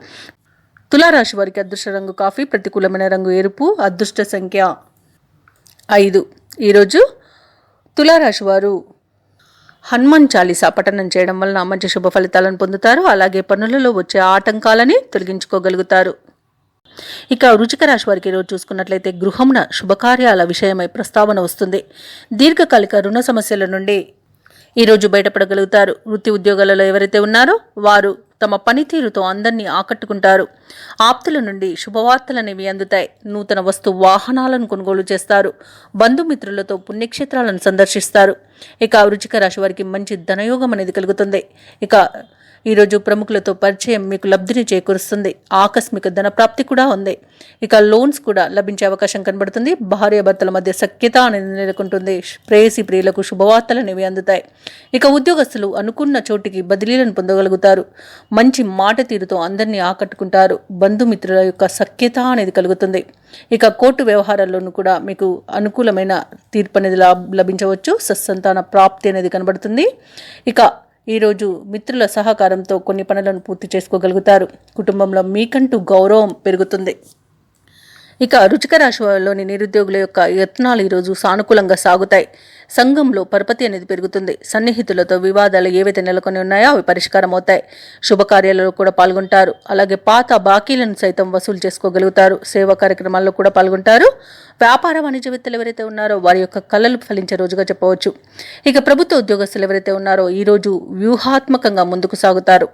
తులారాశి వారికి అదృష్ట రంగు కాఫీ, ప్రతికూలమైన రంగు ఎరుపు, అదృష్ట సంఖ్య 5. ఈరోజు తులారాశి వారు హనుమాన్ చాలీసా పఠనం చేయడం వలన మంచి శుభ ఫలితాలను పొందుతారు. అలాగే పనులలో వచ్చే ఆటంకాలని తొలగించుకోగలుగుతారు. ఇక వృశ్చిక రాశి వారికి ఈరోజు చూసుకున్నట్లయితే గృహమున శుభకార్యాల విషయమై ప్రస్తావన వస్తుంది. దీర్ఘకాలిక రుణ సమస్యల నుండి ఈరోజు బయటపడగలుగుతారు. వృత్తి ఉద్యోగాలలో ఎవరైతే ఉన్నారో వారు తమ పనితీరుతో అందరినీ ఆకట్టుకుంటారు. ఆప్తుల నుండి శుభవార్తలనేవి అందుతాయి. నూతన వస్తు వాహనాలను కొనుగోలు చేస్తారు. బంధుమిత్రులతో పుణ్యక్షేత్రాలను సందర్శిస్తారు. ఇక వృశ్చిక రాశి వారికి మంచి ధనయోగం అనేది కలుగుతుంది. ఇక ఈరోజు ప్రముఖులతో పరిచయం మీకు లబ్ధిని చేకూరుస్తుంది. ఆకస్మిక ధన ప్రాప్తి కూడా ఉంది. ఇక లోన్స్ కూడా లభించే అవకాశం కనబడుతుంది. భార్యాభర్తల మధ్య సఖ్యత అనేది నెలకొంటుంది. ప్రేయసి ప్రియులకు శుభవార్తలు అనేవి అందుతాయి. ఇక ఉద్యోగస్తులు అనుకున్న చోటికి బదిలీలను పొందగలుగుతారు. మంచి మాట తీరుతో అందరినీ ఆకట్టుకుంటారు. బంధుమిత్రుల యొక్క సఖ్యత అనేది కలుగుతుంది. ఇక కోర్టు వ్యవహారాల్లోనూ కూడా మీకు అనుకూలమైన తీర్పు అనేది లభించవచ్చు. సత్సంతాన ప్రాప్తి అనేది కనబడుతుంది. ఇక ఈరోజు మిత్రుల సహకారంతో కొన్ని పనులను పూర్తి చేసుకోగలుగుతారు. కుటుంబంలో మీకంటూ గౌరవం పెరుగుతుంది. ఇక వృశ్చిక రాశిలోని నిరుద్యోగుల యొక్క యత్నాలు ఈరోజు సానుకూలంగా సాగుతాయి. సంఘంలో పరపతి అనేది పెరుగుతుంది. సన్నిహితులతో వివాదాలు ఏవైతే నెలకొని ఉన్నాయో అవి పరిష్కారం అవుతాయి. శుభకార్యాలలో కూడా పాల్గొంటారు. అలాగే పాత బాకీలను సైతం వసూలు చేసుకోగలుగుతారు. సేవా కార్యక్రమాల్లో కూడా పాల్గొంటారు. వ్యాపార వాణిజ్యవేత్తలు ఎవరైతే ఉన్నారో వారి యొక్క కళలు ఫలించే రోజుగా చెప్పవచ్చు. ఇక ప్రభుత్వ ఉద్యోగస్తులు ఎవరైతే ఉన్నారో ఈరోజు వ్యూహాత్మకంగా ముందుకు సాగుతారు.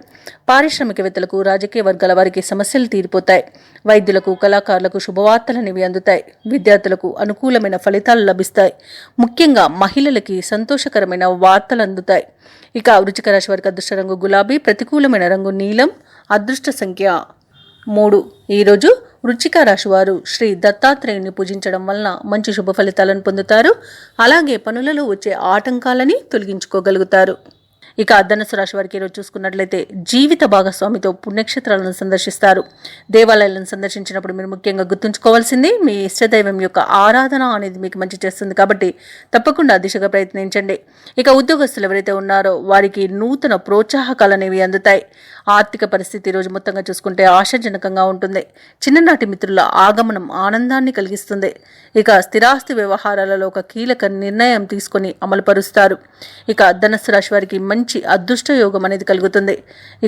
పారిశ్రామికవేత్తలకు, రాజకీయ వర్గాల వారికి సమస్యలు తీరిపోతాయి. వైద్యులకు, కళాకారులకు శుభవార్తలనేవి అందుతాయి. విద్యార్థులకు అనుకూలమైన ఫలితాలు లభిస్తాయి. ముఖ్యంగా మహిళలకి సంతోషకరమైన వార్తలు అందుతాయి. ఇక వృశ్చిక రాశి వారికి అదృష్ట రంగు గులాబీ, ప్రతికూలమైన రంగు నీలం, అదృష్ట సంఖ్య 3. ఈరోజు వృశ్చిక రాశి వారు శ్రీ దత్తాత్రేయుని పూజించడం వలన మంచి శుభ ఫలితాలను పొందుతారు. అలాగే పనులలో వచ్చే ఆటంకాలని తొలగించుకోగలుగుతారు. ఇక ధనుసు రాశి వారికి ఈరోజు చూసుకున్నట్లయితే జీవిత భాగస్వామితో పుణ్యక్షేత్రాలను సందర్శిస్తారు. దేవాలయాలను సందర్శించినప్పుడు మీరు ముఖ్యంగా గుర్తుంచుకోవాల్సింది మీ ఇష్టదైవం యొక్క ఆరాధన అనేది మీకు మంచి చేస్తుంది. కాబట్టి తప్పకుండా దిశగా ప్రయత్నించండి. ఇక ఉద్యోగస్తులు ఎవరైతే ఉన్నారో వారికి నూతన ప్రోత్సాహకాలు అనేవి అందుతాయి. ఆర్థిక పరిస్థితి ఈరోజు మొత్తంగా చూసుకుంటే ఆశాజనకంగా ఉంటుంది. చిన్ననాటి మిత్రుల ఆగమనం ఆనందాన్ని కలిగిస్తుంది. ఇక స్థిరాస్తి వ్యవహారాలలో ఒక కీలక నిర్ణయం తీసుకొని అమలుపరుస్తారు. ఇక ధనుసు రాశి వారికి మంచి అదృష్ట యోగం అనేది కలుగుతుంది.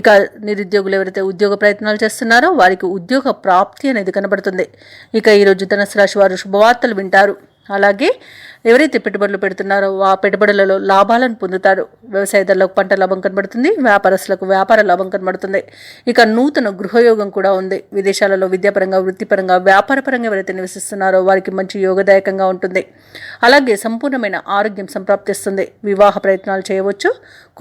ఇక నిరుద్యోగులు ఎవరైతే ఉద్యోగ ప్రయత్నాలు చేస్తున్నారో వారికి ఉద్యోగ ప్రాప్తి అనేది కనబడుతుంది. ఇక ఈరోజు ధనుసు రాశి వారు శుభవార్తలు వింటారు. అలాగే ఎవరైతే పెట్టుబడులు పెడుతున్నారో ఆ పెట్టుబడులలో లాభాలను పొందుతారు. వ్యవసాయదారులకు పంట లాభం కనబడుతుంది. వ్యాపారస్తులకు వ్యాపార లాభం కనబడుతుంది. ఇక నూతన గృహయోగం కూడా ఉంది. విదేశాలలో విద్యాపరంగా, వృత్తిపరంగా, వ్యాపారపరంగా ఎవరైతే నివసిస్తున్నారో వారికి మంచి యోగదాయకంగా ఉంటుంది. అలాగే సంపూర్ణమైన ఆరోగ్యం సంప్రాప్తిస్తుంది. వివాహ ప్రయత్నాలు చేయవచ్చు.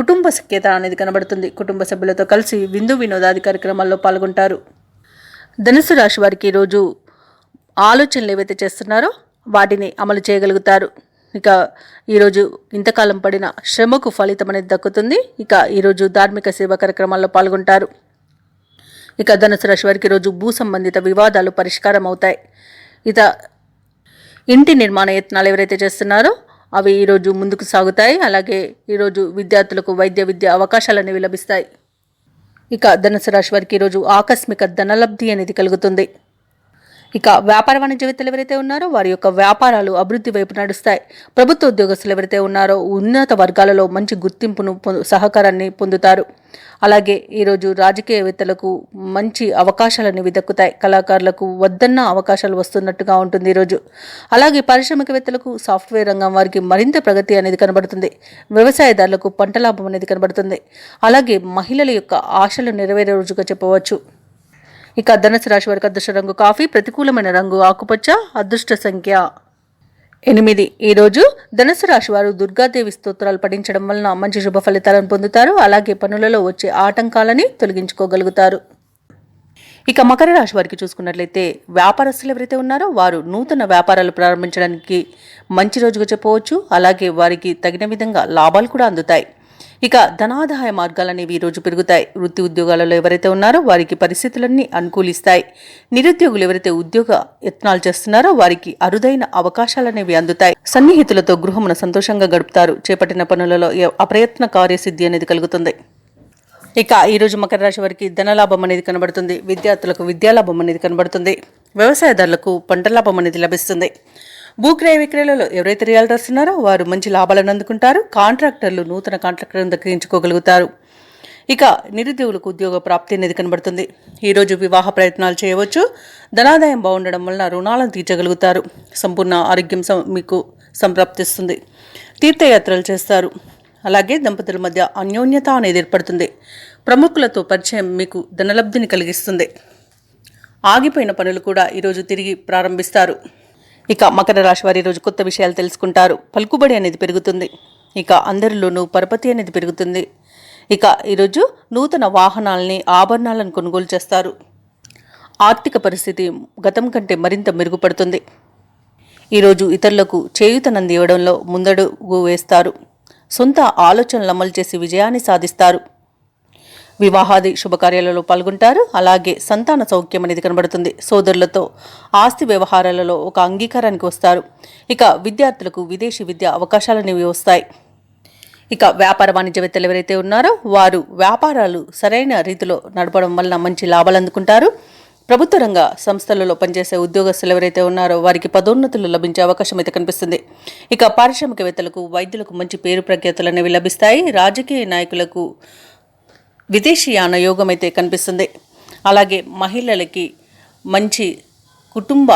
కుటుంబ సఖ్యత అనేది కనబడుతుంది. కుటుంబ సభ్యులతో కలిసి విందు వినోదాది కార్యక్రమాల్లో పాల్గొంటారు. ధనుసు రాశి వారికి ఈరోజు ఆలోచనలు ఏవైతే చేస్తున్నారో వాటిని అమలు చేయగలుగుతారు. ఇక ఈరోజు ఇంతకాలం పడిన శ్రమకు ఫలితం అనేది దక్కుతుంది. ఇక ఈరోజు ధార్మిక సేవా కార్యక్రమాల్లో పాల్గొంటారు. ఇక ధనుసు రాశి వారికి ఈరోజు భూ సంబంధిత వివాదాలు పరిష్కారం అవుతాయి. ఇక ఇంటి నిర్మాణ యత్నాలు ఎవరైతే చేస్తున్నారో అవి ఈరోజు ముందుకు సాగుతాయి. అలాగే ఈరోజు విద్యార్థులకు వైద్య విద్య అవకాశాలు అనేవి లభిస్తాయి. ఇక ధనుసు రాశి వారికి ఈరోజు ఆకస్మిక ధనలబ్ధి అనేది కలుగుతుంది. ఇక వ్యాపార వాణిజ్యవేత్తలు ఎవరైతే ఉన్నారో వారి యొక్క వ్యాపారాలు అభివృద్ధి వైపు నడుస్తాయి. ప్రభుత్వ ఉద్యోగస్తులు ఎవరైతే ఉన్నారో ఉన్నత వర్గాలలో మంచి గుర్తింపును సహకారాన్ని పొందుతారు. అలాగే ఈరోజు రాజకీయవేత్తలకు మంచి అవకాశాలన్నీ దక్కుతాయి. కళాకారులకు వద్దన్న అవకాశాలు వస్తున్నట్టుగా ఉంటుంది ఈరోజు. అలాగే పారిశ్రామికవేత్తలకు, సాఫ్ట్వేర్ రంగం వారికి మరింత ప్రగతి అనేది కనబడుతుంది. వ్యవసాయదారులకు పంట లాభం అనేది కనబడుతుంది. అలాగే మహిళల యొక్క ఆశలు నెరవేరే రోజుగా చెప్పవచ్చు. ఇక ధనుసు రాశి వారికి అదృష్ట రంగు కాఫీ, ప్రతికూలమైన రంగు ఆకుపచ్చ, అదృష్ట సంఖ్య 8. ఈరోజు ధనుసు రాశి వారు దుర్గాదేవి స్తోత్రాలు పఠించడం వలన మంచి శుభ ఫలితాలను పొందుతారు. అలాగే పనులలో వచ్చే ఆటంకాలని తొలగించుకోగలుగుతారు. ఇక మకర రాశి వారికి చూసుకున్నట్లయితే వ్యాపారస్తులు ఎవరైతే ఉన్నారో వారు నూతన వ్యాపారాలు ప్రారంభించడానికి మంచి రోజుగా చెప్పవచ్చు. అలాగే వారికి తగిన విధంగా లాభాలు కూడా అందుతాయి. ఇక ధనాదాయ మార్గాలు అనేవి ఈరోజు పెరుగుతాయి. వృత్తి ఉద్యోగాలలో ఎవరైతే ఉన్నారో వారికి పరిస్థితులన్నీ అనుకూలిస్తాయి. నిరుద్యోగులు ఎవరైతే ఉద్యోగ యత్నాలు చేస్తున్నారో వారికి అరుదైన అవకాశాలు అనేవి అందుతాయి. సన్నిహితులతో గృహమున సంతోషంగా గడుపుతారు. చేపట్టిన పనులలో అప్రయత్న కార్యసిద్ధి అనేది కలుగుతుంది. ఇక ఈరోజు మకర రాశి వారికి ధనలాభం అనేది కనబడుతుంది. విద్యార్థులకు విద్యాలాభం అనేది కనబడుతుంది. వ్యవసాయదారులకు పంట లాభం అనేది లభిస్తుంది. భూక్రయ విక్రయాలలో ఎవరైతే రియల్టర్స్ ఉన్నారో వారు మంచి లాభాలను అందుకుంటారు. కాంట్రాక్టర్లు నూతన కాంట్రాక్టర్లను దక్కించుకోగలుగుతారు. ఇక నిరుద్యోగులకు ఉద్యోగ ప్రాప్తి అనేది కనబడుతుంది. ఈరోజు వివాహ ప్రయత్నాలు చేయవచ్చు. ధనాదాయం బాగుండడం వలన రుణాలను తీర్చగలుగుతారు. సంపూర్ణ ఆరోగ్యం మీకు సంప్రాప్తిస్తుంది. తీర్థయాత్రలు చేస్తారు. అలాగే దంపతుల మధ్య అన్యోన్యత అనేది ఏర్పడుతుంది. ప్రముఖులతో పరిచయం మీకు ధనలబ్ధిని కలిగిస్తుంది. ఆగిపోయిన పనులు కూడా ఈరోజు తిరిగి ప్రారంభిస్తారు. ఇక మకర రాశి వారు ఈరోజు కొత్త విషయాలు తెలుసుకుంటారు. పలుకుబడి అనేది పెరుగుతుంది. ఇక అందరిలోనూ పరపతి అనేది పెరుగుతుంది. ఇక ఈరోజు నూతన వాహనాలని, ఆభరణాలను కొనుగోలు చేస్తారు. ఆర్థిక పరిస్థితి గతం కంటే మరింత మెరుగుపడుతుంది. ఈరోజు ఇతరులకు చేయూతనందివ్వడంలో ముందడుగు వేస్తారు. సొంత ఆలోచనలు అమలు చేసి విజయాన్ని సాధిస్తారు. వివాహాది శుభకార్యాలలో పాల్గొంటారు. అలాగే సంతాన సౌఖ్యం అనేది కనబడుతుంది. సోదరులతో ఆస్తి వ్యవహారాలలో ఒక అంగీకారానికి వస్తారు. ఇక విద్యార్థులకు విదేశీ విద్య అవకాశాలనేవి వస్తాయి. ఇక వ్యాపార వాణిజ్యవేత్తలు ఎవరైతే ఉన్నారో వారు వ్యాపారాలు సరైన రీతిలో నడపడం వలన మంచి లాభాలు అందుకుంటారు. ప్రభుత్వ రంగ సంస్థలలో పనిచేసే ఉద్యోగస్తులు ఎవరైతే ఉన్నారో వారికి పదోన్నతులు లభించే అవకాశం అయితే కనిపిస్తుంది. ఇక పారిశ్రామికవేత్తలకు, వైద్యులకు మంచి పేరు ప్రఖ్యాతులు అనేవి లభిస్తాయి. రాజకీయ నాయకులకు విదేశీయాన యోగం అయితే కనిపిస్తుంది. అలాగే మహిళలకి మంచి కుటుంబ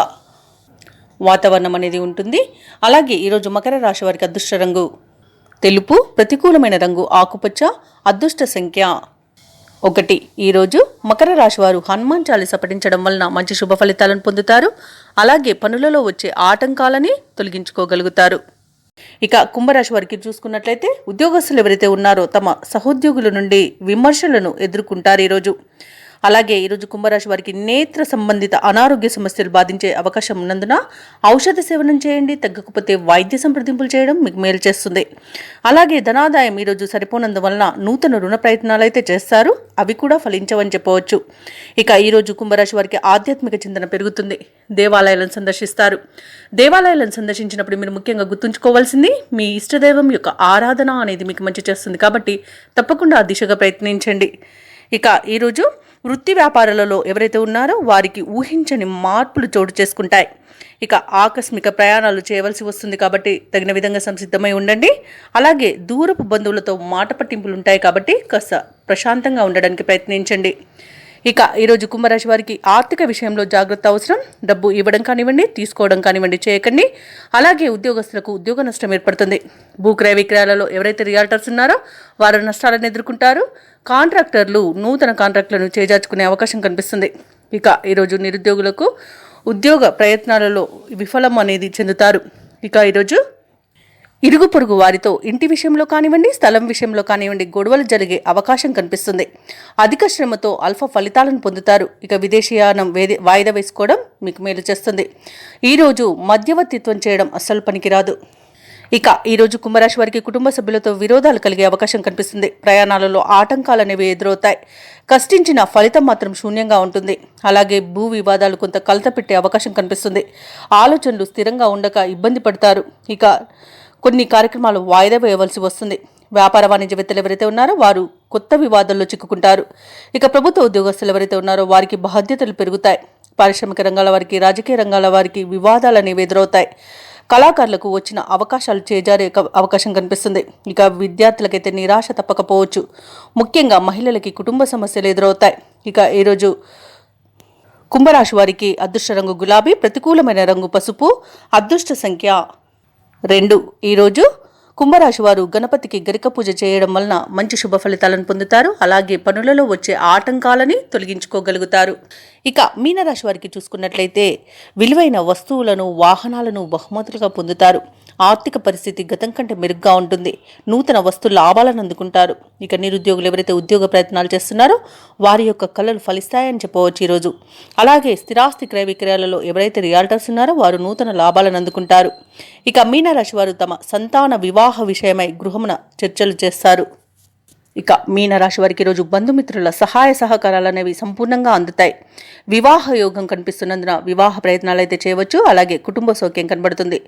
వాతావరణం అనేది ఉంటుంది. అలాగే ఈరోజు మకర రాశి వారికి అదృష్ట రంగు తెలుపు, ప్రతికూలమైన రంగు ఆకుపచ్చ, అదృష్ట సంఖ్య 1. ఈరోజు మకర రాశి వారు హనుమాన్ చాలీస పఠించడం వలన మంచి శుభ ఫలితాలను పొందుతారు. అలాగే పనులలో వచ్చే ఆటంకాలని తొలగించుకోగలుగుతారు. ఇక కుంభరాశి వారికి చూసుకున్నట్లయితే ఉద్యోగస్తులు ఎవరైతే ఉన్నారో తమ సహోద్యోగుల నుండి విమర్శలను ఎదుర్కొంటారు ఈరోజు. అలాగే ఈరోజు కుంభరాశి వారికి నేత్ర సంబంధిత అనారోగ్య సమస్యలు బాధించే అవకాశం ఉన్నందున ఔషధ సేవనం చేయండి. తగ్గకపోతే వైద్య సంప్రదింపులు చేయడం మీకు మేలు చేస్తుంది. అలాగే ధనాదాయం ఈరోజు సరిపోనందువలన నూతన రుణ ప్రయత్నాలు అయితే చేస్తారు. అవి కూడా ఫలించవని చెప్పవచ్చు. ఇక ఈరోజు కుంభరాశి వారికి ఆధ్యాత్మిక చింతన పెరుగుతుంది. దేవాలయాలను సందర్శిస్తారు. దేవాలయాలను సందర్శించినప్పుడు మీరు ముఖ్యంగా గుర్తుంచుకోవాల్సింది మీ ఇష్టదైవం యొక్క ఆరాధన అనేది మీకు మంచి చేస్తుంది. కాబట్టి తప్పకుండా ఆ దిశగా ప్రయత్నించండి. ఇక ఈరోజు వృత్తి వ్యాపారాలలో ఎవరైతే ఉన్నారో వారికి ఊహించని మార్పులు చోటు చేసుకుంటాయి. ఇక ఆకస్మిక ప్రయాణాలు చేయవలసి వస్తుంది. కాబట్టి తగిన విధంగా సంసిద్ధమై ఉండండి. అలాగే దూరపు బంధువులతో మాట పట్టింపులు ఉంటాయి. కాబట్టి కాస్త ప్రశాంతంగా ఉండడానికి ప్రయత్నించండి. ఇక ఈరోజు కుంభరాశి వారికి ఆర్థిక విషయంలో జాగ్రత్త అవసరం. డబ్బు ఇవ్వడం కానివ్వండి, తీసుకోవడం కానివ్వండి చేయకండి. అలాగే ఉద్యోగస్తులకు ఉద్యోగ నష్టం ఏర్పడుతుంది. భూక్రయ విక్రయాలలో ఎవరైతే రియాల్టర్స్ ఉన్నారో వారు నష్టాలను ఎదుర్కొంటారు. కాంట్రాక్టర్లు నూతన కాంట్రాక్టులను చేజార్చుకునే అవకాశం కనిపిస్తుంది. ఇక ఈరోజు నిరుద్యోగులకు ఉద్యోగ ప్రయత్నాలలో విఫలం అనేది చెందుతారు. ఇక ఈరోజు ఇరుగు పొరుగు వారితో ఇంటి విషయంలో కానివ్వండి, స్థలం విషయంలో కానివ్వండి గొడవలు జరిగే అవకాశం కనిపిస్తుంది. అధిక శ్రమతో అల్ఫా ఫలితాలను పొందుతారు. ఇక విదేశీయానం వాయిదా వేసుకోవడం మీకు మేలు చేస్తుంది. ఈరోజు మధ్యవర్తిత్వం చేయడం అస్సలు పనికిరాదు. ఇక ఈరోజు కుంభరాశి వారికి కుటుంబ సభ్యులతో విరోధాలు కలిగే అవకాశం కనిపిస్తుంది. ప్రయాణాలలో ఆటంకాలు అనేవి ఎదురవుతాయి. కష్టించిన ఫలితం మాత్రం శూన్యంగా ఉంటుంది. అలాగే భూ వివాదాలు కొంత కలత పెట్టే అవకాశం కనిపిస్తుంది. ఆలోచనలు స్థిరంగా ఉండక ఇబ్బంది పడతారు. ఇక కొన్ని కార్యక్రమాలు వాయిదా వేయవలసి వస్తుంది. వ్యాపార వాణిజ్యవేత్తలు ఎవరైతే ఉన్నారో వారు కొత్త వివాదాల్లో చిక్కుకుంటారు. ఇక ప్రభుత్వ ఉద్యోగస్తులు ఎవరైతే ఉన్నారో వారికి బాధ్యతలు పెరుగుతాయి. పారిశ్రామిక రంగాల వారికి, రాజకీయ రంగాల వారికి వివాదాలు అనేవి ఎదురవుతాయి. కళాకారులకు వచ్చిన అవకాశాలు చేజారే అవకాశం కనిపిస్తుంది. ఇక విద్యార్థులకైతే నిరాశ తప్పకపోవచ్చు. ముఖ్యంగా మహిళలకి కుటుంబ సమస్యలు ఎదురవుతాయి. ఇక ఈరోజు కుంభరాశి వారికి అదృష్ట రంగు గులాబీ, ప్రతికూలమైన రంగు పసుపు, అదృష్ట సంఖ్య 2. ఈరోజు కుంభరాశి వారు గణపతికి గరిక పూజ చేయడం వలన మంచి శుభ ఫలితాలను పొందుతారు. అలాగే పనులలో వచ్చే ఆటంకాలని తొలగించుకోగలుగుతారు. ఇక మీనరాశి వారికి చూసుకున్నట్లయితే విలువైన వస్తువులను, వాహనాలను బహుమతులుగా పొందుతారు. ఆర్థిక పరిస్థితి గతం కంటే మెరుగ్గా ఉంటుంది. నూతన వస్తు లాభాలను అందుకుంటారు. ఇక నిరుద్యోగులు ఎవరైతే ఉద్యోగ ప్రయత్నాలు చేస్తున్నారో వారి యొక్క కళలు ఫలిస్తాయని చెప్పవచ్చు ఈరోజు. అలాగే స్థిరాస్తి క్రయ విక్రయాలలో ఎవరైతే రియాల్టర్స్ ఉన్నారో వారు నూతన లాభాలను అందుకుంటారు. ఇక మీనరాశి వారు తమ సంతాన వివాహ విషయమై గృహమున చర్చలు చేస్తారు. ఇక మీనరాశి వారికి ఈరోజు బంధుమిత్రుల సహాయ సహకారాలు అనేవి సంపూర్ణంగా అందుతాయి. వివాహ యోగం కనిపిస్తున్నందున వివాహ ప్రయత్నాలు అయితే చేయవచ్చు. అలాగే కుటుంబ సౌఖ్యం కనబడుతుంది.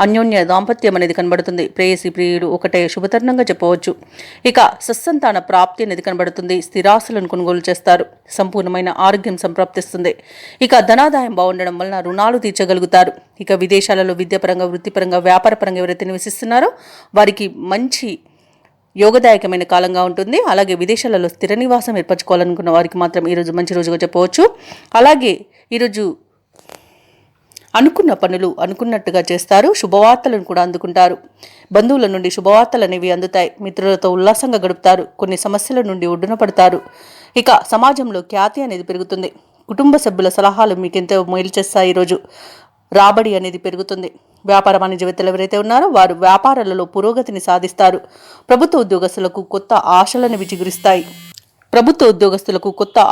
అన్యోన్య దాంపత్యం అనేది కనబడుతుంది. ప్రేయసి ప్రియుడు ఒకటే శుభతరుణంగా చెప్పవచ్చు. ఇక సత్సంతాన ప్రాప్తి అనేది కనబడుతుంది. స్థిరాస్తులను కొనుగోలు చేస్తారు. సంపూర్ణమైన ఆరోగ్యం సంప్రాప్తిస్తుంది. ఇక ధనాదాయం బాగుండడం వలన రుణాలు తీర్చగలుగుతారు. ఇక విదేశాలలో విద్యాపరంగా, వృత్తిపరంగా, వ్యాపారపరంగా ఎవరైతే నివసిస్తున్నారో వారికి మంచి యోగదాయకమైన కాలంగా ఉంటుంది. అలాగే విదేశాలలో స్థిర నివాసం ఏర్పరచుకోవాలనుకున్న వారికి మాత్రం ఈరోజు మంచి రోజుగా చెప్పవచ్చు. అలాగే ఈరోజు అనుకున్న పనులు అనుకున్నట్టుగా చేస్తారు. శుభవార్తలను కూడా అందుకుంటారు. బంధువుల నుండి శుభవార్తలు అనేవి అందుతాయి. మిత్రులతో ఉల్లాసంగా గడుపుతారు. కొన్ని సమస్యల నుండి ఒడ్డున పడతారు. ఇక సమాజంలో ఖ్యాతి అనేది పెరుగుతుంది. కుటుంబ సభ్యుల సలహాలు మీకు ఎంతో మేలు చేస్తాయి. ఈరోజు రాబడి అనేది పెరుగుతుంది. వ్యాపార వాణిజ్యవేత్తలు ఎవరైతే ఉన్నారో వారు వ్యాపారాలలో పురోగతిని సాధిస్తారు. ప్రభుత్వ ఉద్యోగస్తులకు కొత్త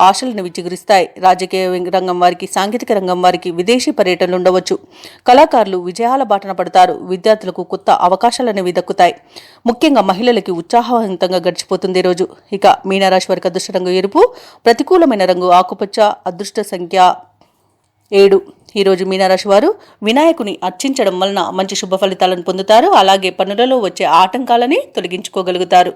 ఆశలను విచిగురిస్తాయి. రాజకీయ రంగం వారికి, సాంకేతిక రంగం వారికి విదేశీ పర్యటనలు ఉండవచ్చు. కళాకారులు విజయాల బాటన పడతారు. విద్యార్థులకు కొత్త అవకాశాలు అనేవి దక్కుతాయి. ముఖ్యంగా మహిళలకి ఉత్సాహవంతంగా గడిచిపోతుంది రోజు. ఇక మీనరాశి వారికి అదృష్ట రంగు ఎరుపు, ప్రతికూలమైన రంగు ఆకుపచ్చ, అదృష్ట సంఖ్య 7. ఈరోజు మీనరాశి వారు వినాయకుని అర్చించడం వలన మంచి శుభ ఫలితాలను పొందుతారు. అలాగే పనులలో వచ్చే ఆటంకాలని తొలగించుకోగలుగుతారు.